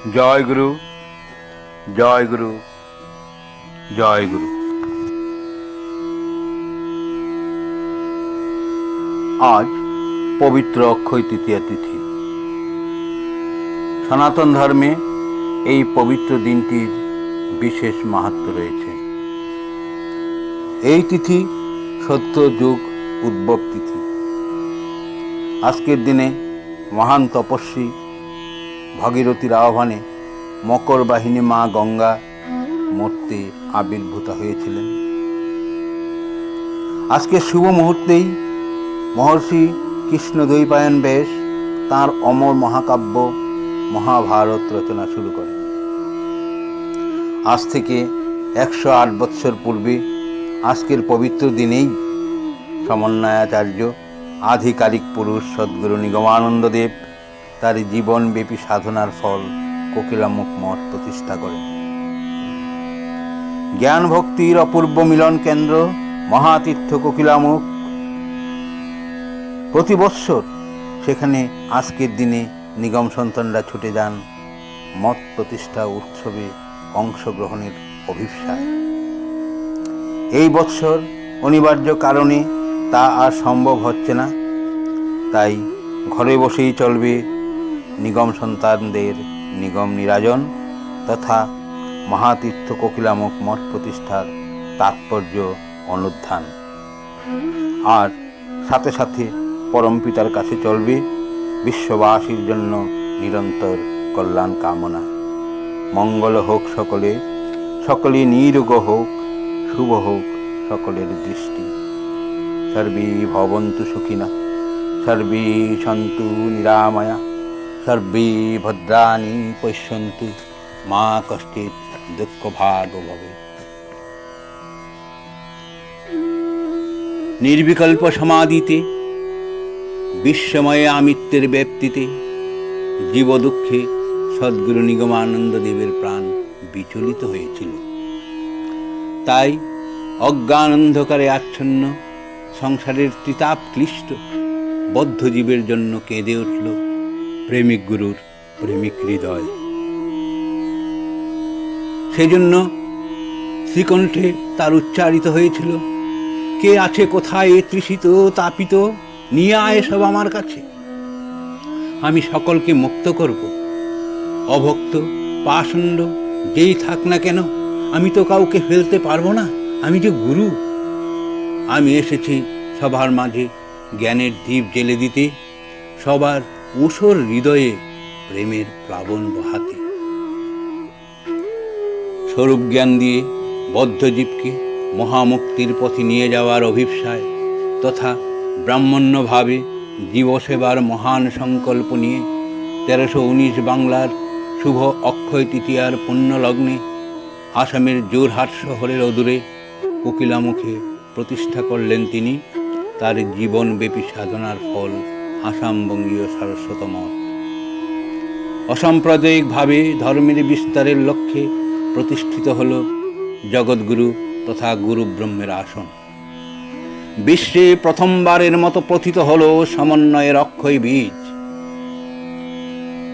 জয় গুরু, জয় গুরু, জয় গুরু। আজ পবিত্র অক্ষয় তৃতীয়া তিথি। সনাতন ধর্মে এই পবিত্র দিনটির বিশেষ মাহাত্ম্য রয়েছে। এই তিথি সত্যযুগ উদ্ভব তিথি। আজকের দিনে মহান তপস্বী ভাগীরথীর আহ্বানে মকর বাহিনী মা গঙ্গা মূর্তি আবির্ভূত হয়েছিলেন। আজকের শুভ মুহূর্তেই মহর্ষি কৃষ্ণদ্বৈপায়ন ব্যাস তাঁর অমর মহাকাব্য মহাভারত রচনা শুরু করেন। আজ থেকে 108 বৎসর পূর্বে আজকের পবিত্র দিনেই সমন্বয়াচার্য আধিকারিক পুরুষ সদ্গুরু নিগমানন্দদেব তার জীবনব্যাপী সাধনার ফল কোকিলামুখ মঠ প্রতিষ্ঠা করেন। জ্ঞান ভক্তির অপূর্ব মিলন কেন্দ্র মহাতীর্থ কোকিলামুখ। প্রতি বৎসর সেখানে আজকের দিনে নিগম সন্তানরা ছুটে যান মঠ প্রতিষ্ঠা উৎসবে অংশগ্রহণের অভিপ্সায়। এই বৎসর অনিবার্য কারণে তা আর সম্ভব হচ্ছে না, তাই ঘরে বসেই চলবে নিগম সন্তানদের নিগম নিরাজন তথা মহাতীর্থ কোকিলামুখ মঠ প্রতিষ্ঠার তাৎপর্য অনুধ্যান। আর সাথে সাথে পরমপিতার কাছে চলবে বিশ্ববাসীর জন্য নিরন্তর কল্যাণ কামনা। মঙ্গল হোক সকলে, সকলে নিরোগ হোক, শুভ হোক সকলের দৃষ্টি। সর্বে ভবন্তু সুখিনা, সর্বে সন্তু নিরাময়া, সর্বে ভদ্রাণি পশ্যন্তু, মা কষ্টিৎ দুঃখ ভাগ ভবে। নির্বিকল্প সমাধিতে, বিশ্বময়ে আমিত্বের ব্যাপ্তিতে জীব দুঃখে সদ্গুরু নিগমানন্দদেবের প্রাণ বিচলিত হয়েছিল। তাই অজ্ঞান অন্ধকারে আচ্ছন্ন সংসারের ত্রিতাপ ক্লিষ্ট বদ্ধ জীবের জন্য কেঁদে উঠল প্রেমিক গুরুর প্রেমিক হৃদয়। সেজন্য শ্রীকণ্ঠে তার উচ্চারিত হয়েছিল, কে আছে কোথায় তৃষিত তাপিত, নিয়ে আয় সব আমার কাছে, আমি সকলকে মুক্ত করব। অভক্ত পাষণ্ড যেই থাক না কেন, আমি তো কাউকে ফেলতে পারবো না, আমি যে গুরু। আমি এসেছি সবার মাঝে জ্ঞানের দ্বীপ জ্বেলে দিতে, সবার ঊষর হৃদয়ে প্রেমের প্লাবন বহাতে। স্বরূপ জ্ঞান দিয়ে বদ্ধজীবকে মহামুক্তির পথে নিয়ে যাওয়ার অভিপ্সায় তথা ব্রাহ্মণ্যভাবে জীবসেবার মহান সংকল্প নিয়ে 1319 বাংলার শুভ অক্ষয় তৃতীয়ার পুণ্যলগ্নে আসামের যোরহাট শহরের অদূরে কোকিলামুখে প্রতিষ্ঠা করলেন তিনি তার জীবনব্যাপী সাধনার ফল আসামবঙ্গীয় সারস্বত মঠ। অসাম্প্রদায়িকভাবে ধর্মের বিস্তারের লক্ষ্যে প্রতিষ্ঠিত হল জগৎগুরু তথা গুরু ব্রহ্মের আসন। বিশ্বে প্রথমবারের মতো প্রথিত হল সমন্বয়ের অক্ষয় বীজ।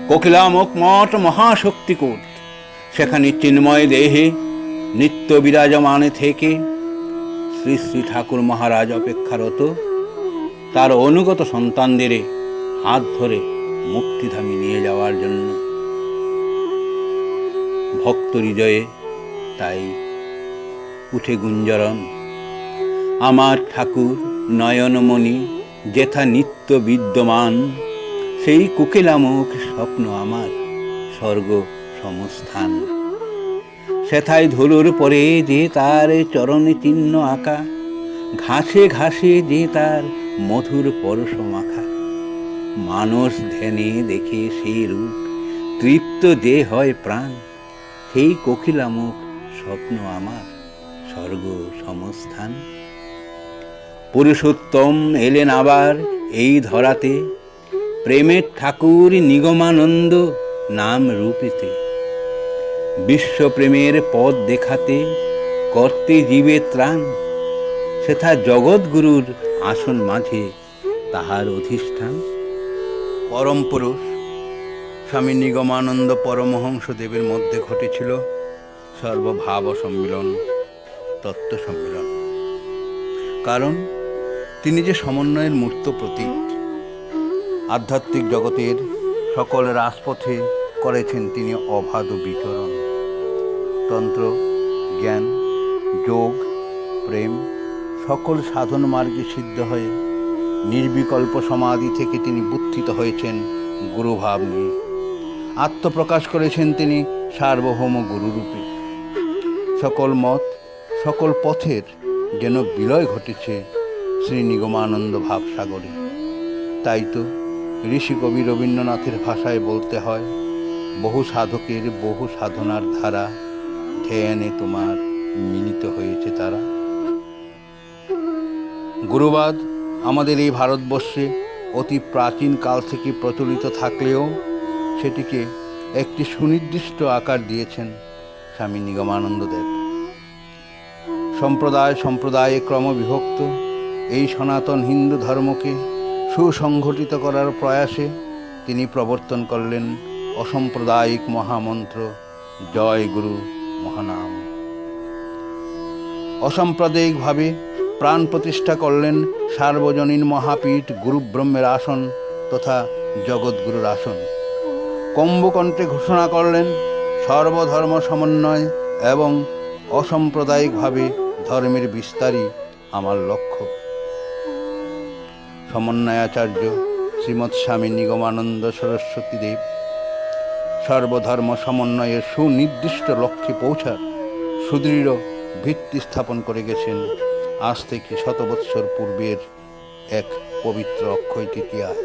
কোকিলামুখ মঠ মহাশক্তিকূট, সেখানে চিন্ময় দেহে নিত্য বিরাজমানে থেকে শ্রী শ্রী ঠাকুর মহারাজ অপেক্ষারত তার অনুগত সন্তানদের হাত ধরে মুক্তিধামে নিয়ে যাওয়ার জন্য। ভক্ত হৃদয়ে তাই উঠে গুঞ্জরণ, আমার ঠাকুর নয়নমণি যেথা নিত্য বিদ্যমান, সেই কোকিলামুখ স্বপ্ন আমার স্বর্গ সমস্থান। সেথায় ধুলোর পরে যে তার চরণে চিহ্ন আঁকা, ঘাসে ঘাসে যে তার মধুর পরশ মাখা, মানস ধ্যানে দেখে সেই রূপ তৃপ্ত যে হয় প্রাণ, সেই কোকিলামুখ স্বপ্ন আমার স্বর্গ সমস্থান। পুরুষোত্তম এলেন আবার এই ধরাতে, প্রেমের ঠাকুর নিগমানন্দ নাম রূপেতে। বিশ্বপ্রেমের পথ দেখাতে করতে জীবে ত্রাণ, সেথা জগৎগুরুর আসন মাঝে তাহার অধিষ্ঠান। পরম পুরুষ স্বামী নিগমানন্দ পরমহংসদেবের মধ্যে ঘটেছিল সর্বভাব সম্মিলন, তত্ত্ব সম্মিলন। কারণ তিনি যে সমন্বয়ের মূর্ত প্রতীক। আধ্যাত্মিক জগতের সকল রাজপথে করেছেন তিনি অবাধ বিচরণ। তন্ত্র, জ্ঞান, যোগ, প্রেম সকল সাধন মার্গে সিদ্ধ হয়ে নির্বিকল্প সমাধি থেকে তিনি বুদ্ধিত হয়েছেন গুরুভাব নিয়ে। আত্মপ্রকাশ করেছেন তিনি সার্বভৌম গুরুরূপে। সকল মত, সকল পথের যেন বিলয় ঘটেছে শ্রী নিগমানন্দ ভাবসাগরে। তাই তো ঋষি কবি রবীন্দ্রনাথের ভাষায় বলতে হয়, বহু সাধকের বহু সাধনার ধারা, ধ্যানে তোমার মিলিত হয়েছে তারা। গুরুবাদ আমাদের এই ভারতবর্ষে অতি প্রাচীন কাল থেকে প্রচলিত থাকলেও সেটিকে একটি সুনির্দিষ্ট আকার দিয়েছেন স্বামী নিগমানন্দ দেব। সম্প্রদায়ে ক্রমবিভক্ত এই সনাতন হিন্দু ধর্মকে সুসংগঠিত করার প্রয়াসে তিনি প্রবর্তন করলেন অসাম্প্রদায়িক মহামন্ত্র জয় গুরু মহানাম। অসাম্প্রদায়িকভাবে প্রাণ প্রতিষ্ঠা করলেন সার্বজনীন মহাপীঠ গুরুব্রহ্মের আসন তথা জগৎগুরুর আসন। কম্বকণ্ঠে ঘোষণা করলেন সর্বধর্ম সমন্বয় এবং অসাম্প্রদায়িকভাবে ধর্মের বিস্তারই আমার লক্ষ্য। সমন্বয়াচার্য শ্রীমৎ স্বামী নিগমানন্দ সরস্বতী দেব সর্বধর্ম সমন্বয়ের সুনির্দিষ্ট লক্ষ্যে পৌঁছার সুদৃঢ় ভিত্তি স্থাপন করে গেছেন আজ থেকে 100 বৎসর পূর্বের এক পবিত্র অক্ষয় তৃতীয়ায়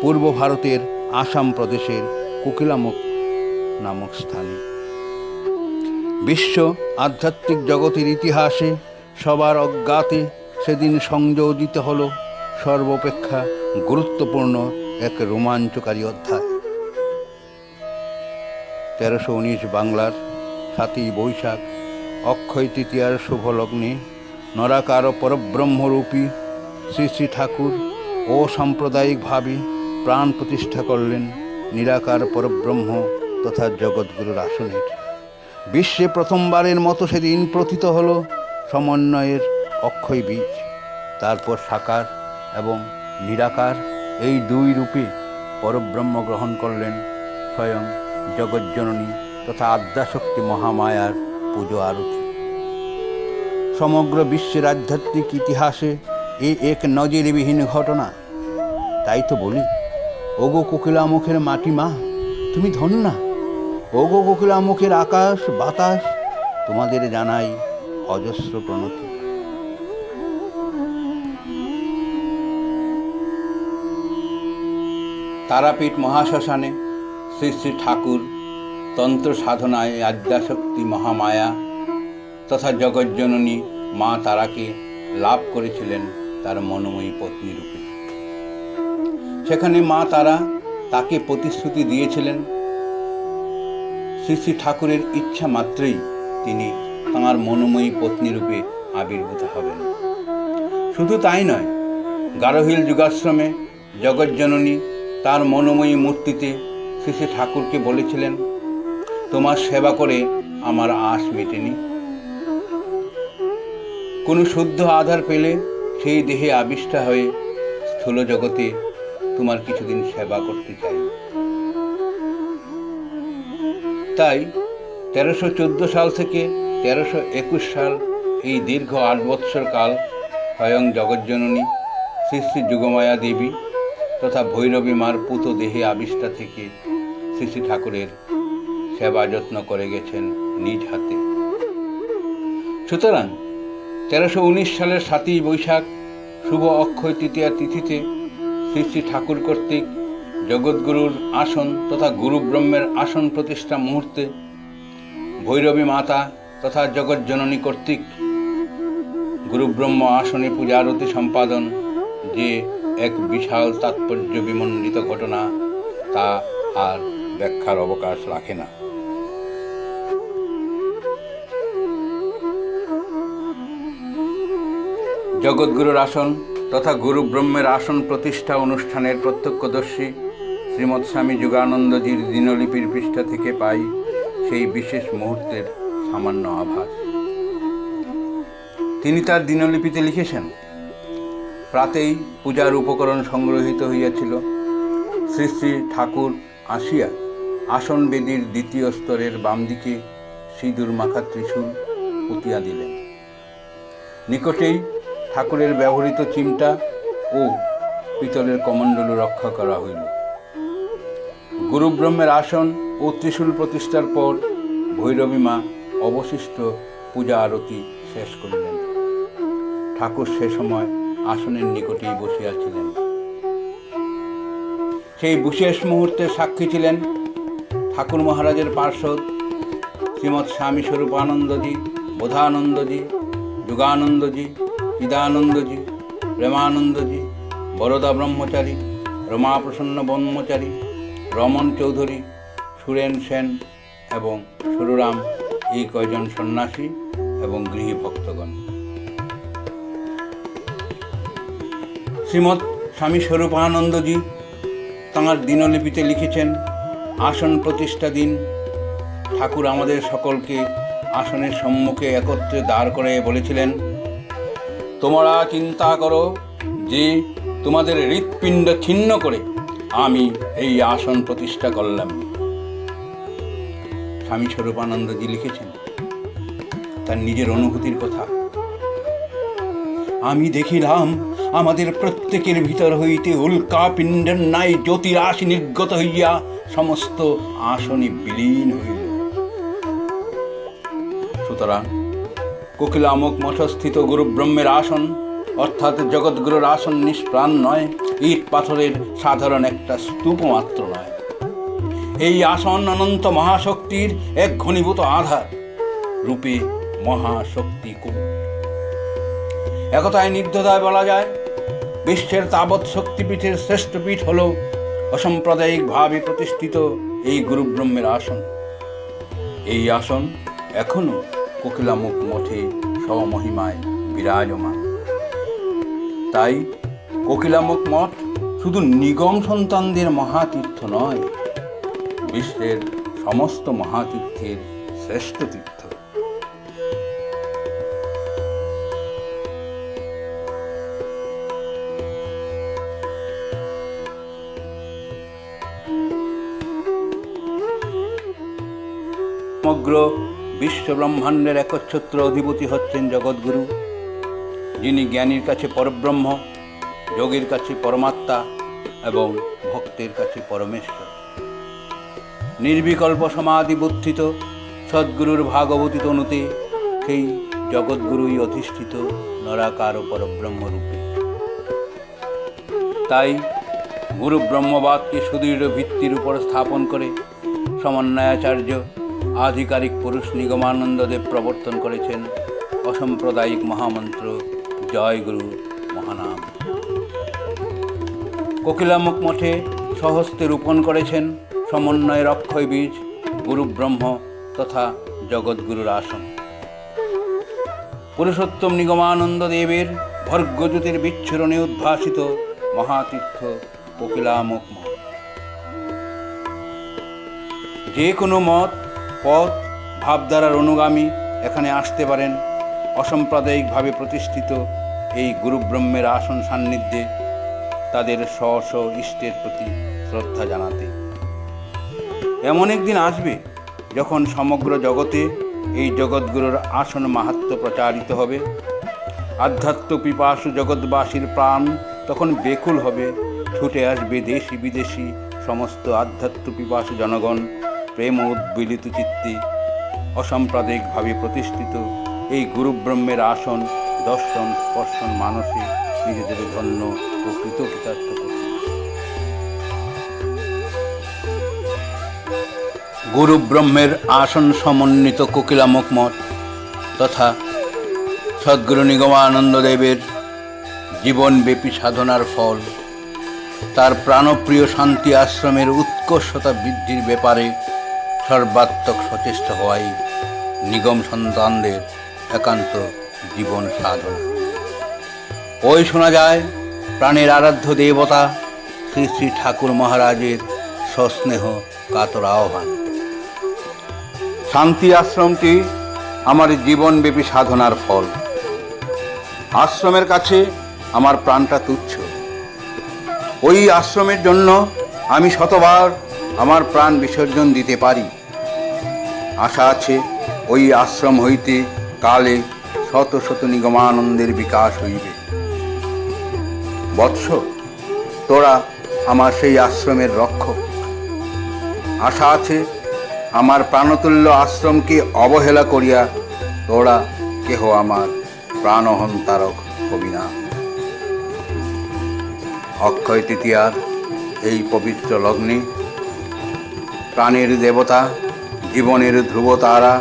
পূর্ব ভারতের আসাম প্রদেশের কোকিলামুখ নামক স্থানে। বিশ্ব আধ্যাত্মিক জগতের ইতিহাসে সবার অজ্ঞাতে সেদিন সংযোজিত হল সর্বাপেক্ষা গুরুত্বপূর্ণ এক রোমাঞ্চকারী অধ্যায়। 1319 বাংলার 7ই বৈশাখ অক্ষয় তৃতীয়ার শুভ লগ্নে নরাকার পরব্রহ্মরূপী শ্রী শ্রী ঠাকুর অসাম্প্রদায়িকভাবে প্রাণ প্রতিষ্ঠা করলেন নিরাকার পরব্রহ্ম তথা জগৎগুরুর আসনের। বিশ্বে প্রথমবারের মতো সেদিন প্রথিত হল সমন্বয়ের অক্ষয় বীজ। তারপর সাকার এবং নিরাকার এই দুই রূপে পরব্রহ্ম গ্রহণ করলেন স্বয়ং জগজ্জননী তথা আদ্যাশক্তি মহামায়ার পুজো আরতি। সমগ্র বিশ্বের আধ্যাত্মিক ইতিহাসে এ এক নজিরবিহীন ঘটনা। তাই তো বলি, ওগো কোকিলামুখের মাটি মা তুমি ধন্যা, ওগো কোকিলামুখের আকাশ বাতাস তোমাদের জানাই অজস্র প্রণতি। তারাপীঠ মহাশ্মশানে শ্রী শ্রী ঠাকুর তন্ত্র সাধনায় আদ্যাশক্তি মহামায়া তথা জগজ্জননী মা তারাকে লাভ করেছিলেন তার মনোময়ী পত্নী রূপে। সেখানে মা তারা তাকে প্রতিশ্রুতি দিয়েছিলেন শ্রী শ্রী ঠাকুরের ইচ্ছা মাত্রই তিনি তাঁর মনোময়ী পত্নী রূপে আবির্ভূত হবেন। শুধু তাই নয়, গারোহিল যুগাশ্রমে জগজ্জননী তার মনোময়ী মূর্তিতে শ্রী শ্রী ঠাকুরকে বলেছিলেন, তোমার সেবা করে আমার আশ মেটেনি। কোনো শুদ্ধ আধার পেলে সেই দেহে আবিষ্টা হয়ে স্থূল জগতে তোমার কিছুদিন সেবা করতে চাই। তাই 1314 সাল থেকে 1321 সাল এই দীর্ঘ 8 বৎসর কাল স্বয়ং জগজ্জননী শ্রী শ্রী যুগমায়া দেবী তথা ভৈরবী মার পুত দেহে আবিষ্টা থেকে শ্রী শ্রী ঠাকুরের সেবা যত্ন করে গেছেন নিজ হাতে। সুতরাং 1319 সালের 7ই বৈশাখ শুভ অক্ষয় তৃতীয়া তিথিতে শ্রী শ্রী ঠাকুর কর্তৃক জগৎগুরুর আসন তথা গুরুব্রহ্মের আসন প্রতিষ্ঠা মুহূর্তে ভৈরবী মাতা তথা জগজ্জননী কর্তৃক গুরুব্রহ্ম আসনে পূজা আরতি সম্পাদন যে এক বিশাল তাৎপর্য বিমণ্ডিত ঘটনা, তা আর ব্যাখ্যার অবকাশ রাখে না। জগৎগুরুর আসন তথা গুরু ব্রহ্মের আসন প্রতিষ্ঠা অনুষ্ঠানের প্রত্যক্ষদর্শী শ্রীমৎ স্বামী যোগানন্দজির দিনলিপির পৃষ্ঠা থেকে পাই সেই বিশেষ মুহূর্তের সামান্য আভাস। তিনি তার দিনলিপিতে লিখেছেন, প্রাতেই পূজার উপকরণ সংগ্রহীত হইয়াছিল। শ্রী শ্রী ঠাকুর আসিয়া আসন বেদীর দ্বিতীয় স্তরের বাম দিকে সিঁদুর মাখা ত্রিশূল পুঁতিয়া দিলেন। নিকটেই ঠাকুরের ব্যবহৃত চিমটা ও পিতলের কমণ্ডলু রক্ষা করা হইল। গুরুব্রহ্মের আসন ও ত্রিশূল প্রতিষ্ঠার পর ভৈরবী মা অবশিষ্ট পূজা আরতি শেষ করিলেন। ঠাকুর সে সময় আসনের নিকটেই বসিয়াছিলেন। সেই বিশেষ মুহূর্তের সাক্ষী ছিলেন ঠাকুর মহারাজের পার্ষদ শ্রীমৎ স্বামী স্বরূপানন্দজি, বোধানন্দজি, যোগানন্দজি, চিদানন্দজি, প্রেমানন্দজি, বরদা ব্রহ্মচারী, রমাপ্রসন্ন ব্রহ্মচারী, রমন চৌধুরী, সুরেন সেন এবং সুররাম, এই কয়জন সন্ন্যাসী এবং গৃহী ভক্তগণ। শ্রীমৎ স্বামী স্বরূপানন্দজি তাঁর দিনলিপিতে লিখেছেন, আসন প্রতিষ্ঠা দিন ঠাকুর আমাদের সকলকে আসনের সম্মুখে একত্রে দাঁড় করে বলেছিলেন, তোমরা চিন্তা করো যে তোমাদের হৃৎপিণ্ড ছিন্ন করে আমি এই আসন প্রতিষ্ঠা করলাম। স্বামী স্বরূপানন্দজি লিখেছেন তার নিজের অনুভূতির কথা, আমি দেখিলাম আমাদের প্রত্যেকের ভিতর হইতে উল্কা পিণ্ডের ন্যায় জ্যোতিরাশি নির্গত হইয়া সমস্ত আসনে বিলীন হইল। সুতরাং কোকিলামুখ মঠস্থিত গুরুব্রহ্মের আসন অর্থাৎ জগৎগুরুর আসন নিষ্প্রাণ নয়, ইট পাথরের সাধারণ একটা স্তূপ মাত্র নয়। এই আসন অনন্ত মহাশক্তির এক ঘনীভূত আধার রূপে মহাশক্তি কূট। একথায় নির্দ্বিধায় বলা যায়, বিশ্বের তাবৎ শক্তিপীঠের শ্রেষ্ঠ পীঠ হল অসাম্প্রদায়িকভাবে প্রতিষ্ঠিত এই গুরুব্রহ্মের আসন। এই আসন এখনো কোকিলামুখ মঠে স্বমহিমায় বিরাজমান। তাই কোকিলামুখ মঠ শুধু নিগম সন্তানদের মহাতীর্থ নয়, বিশ্বের সমস্ত মহাতীর্থের শ্রেষ্ঠ তীর্থ। সমগ্র বিশ্ব ব্রহ্মাণ্ডের একচ্ছত্র অধিপতি হচ্ছেন জগৎগুরু, যিনি জ্ঞানীর কাছে পরব্রহ্ম, যোগীর কাছে পরমাত্মা এবং ভক্তের কাছে পরমেশ্বর। নির্বিকল্প সমাধি বুদ্ধিত সদ্গুরুর ভাগবতী তনুতে সেই জগৎগুরুই অধিষ্ঠিত নরাকার ও পরব্রহ্মরূপে। তাই গুরু ব্রহ্মবাদকে সুদৃঢ় ভিত্তির উপর স্থাপন করে সমন্বয়াচার্য আধিকারিক পুরুষ নিগমানন্দদেব প্রবর্তন করেছেন অসাম্প্রদায়িক মহামন্ত্র জয় গুরু মহানাম। কোকিলামুখ মঠে স্বহস্তে রোপণ করেছেন সমন্বয়ের অক্ষয় বীজ গুরু ব্রহ্ম তথা জগৎগুরুর আসন। পুরুষোত্তম নিগমানন্দ দেবের ভর্গজ্যোতির বিচ্ছুরণে উদ্ভাসিত মহাতীর্থ কোকিলামুখ মঠ। যে কোনো মত, পথ, ভাবধারার অনুগামী এখানে আসতে পারেন অসাম্প্রদায়িকভাবে প্রতিষ্ঠিত এই গুরুব্রহ্মের আসন সান্নিধ্যে তাদের স্ব স্ব ইষ্টের প্রতি শ্রদ্ধা জানাতে। এমন একদিন আসবে যখন সমগ্র জগতে এই জগৎগুরুর আসন মাহাত্ম্য প্রচারিত হবে। আধ্যাত্ম পিপাসু জগৎবাসীর প্রাণ তখন বেকুল হবে, ছুটে আসবে দেশি বিদেশি সমস্ত আধ্যাত্ম পিপাসু জনগণ প্রেম উদ্বেলিত চিত্তে অসাম্প্রদায়িকভাবে প্রতিষ্ঠিত এই গুরুব্রহ্মের আসন দর্শন স্পর্শন মানসে নিজেদের ধন্য ও কৃতকৃতার্থ করতে। গুরুব্রহ্মের আসন সমন্বিত কোকিলামুখ মঠ তথা সদ্গুরু নিগমানন্দ দেবের জীবনব্যাপী সাধনার ফল তার প্রাণপ্রিয় শান্তি আশ্রমের উৎকর্ষতা বৃদ্ধির ব্যাপারে সর্বাত্মক সচেষ্ট হওয়াই নিগম সন্তানদের একান্ত জীবন সাধনা। ওই শোনা যায় প্রাণের আরাধ্য দেবতা শ্রী শ্রী ঠাকুর মহারাজের সস্নেহ কাতর আহ্বান। শান্তি আশ্রমটি আমার জীবনব্যাপী সাধনার ফল। আশ্রমের কাছে আমার প্রাণটা তুচ্ছ। ওই আশ্রমের জন্য আমি শতবার আমার প্রাণ বিসর্জন দিতে পারি। আশা আছে ওই আশ্রম হইতে কালে শত শত নিগমানন্দের বিকাশ হইবে। বৎস, তোরা আমার সেই আশ্রমের রক্ষক। আশা আছে আমার প্রাণতুল্য আশ্রমকে অবহেলা করিয়া তোরা কেহ আমার প্রাণহন্তারক হবি না। অক্ষয় তৃতীয়ার এই পবিত্র লগ্নে প্রাণের দেবতা, জীবনের ধ্রুবতারা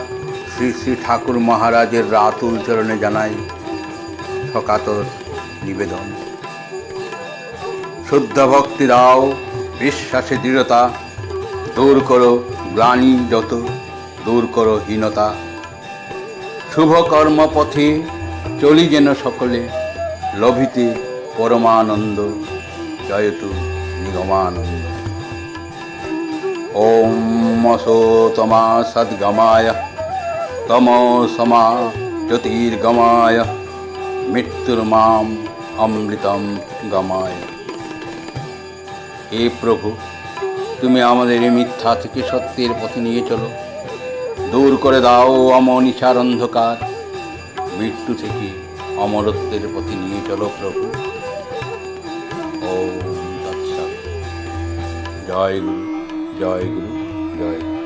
শ্রী শ্রী ঠাকুর মহারাজের রাতুল চরণে জানাই সকাতর নিবেদন। শুদ্ধ ভক্তি দাও, বিশ্বাসে দৃঢ়তা, দূর করো গ্লানি যত, দূর করো হীনতা। শুভ কর্মপথে চলি যেন সকলে, লভিতে পরমানন্দ, জয়তু নিগমানন্দ। ওম অসোতমা সদ্গমায়, তমসমা জ্যোতির্গমায়, মৃত্যুর্মাম অমৃতম গমায়। হে প্রভু, তুমি আমাদের এই মিথ্যা থেকে সত্যের পথে নিয়ে চলো। দূর করে দাও অমনিশার অন্ধকার, মৃত্যু থেকে অমরত্বের পথে নিয়ে চলো প্রভু। ওম তৎসৎ। জয় গুরু, জয় গুরু, জয় গুরু।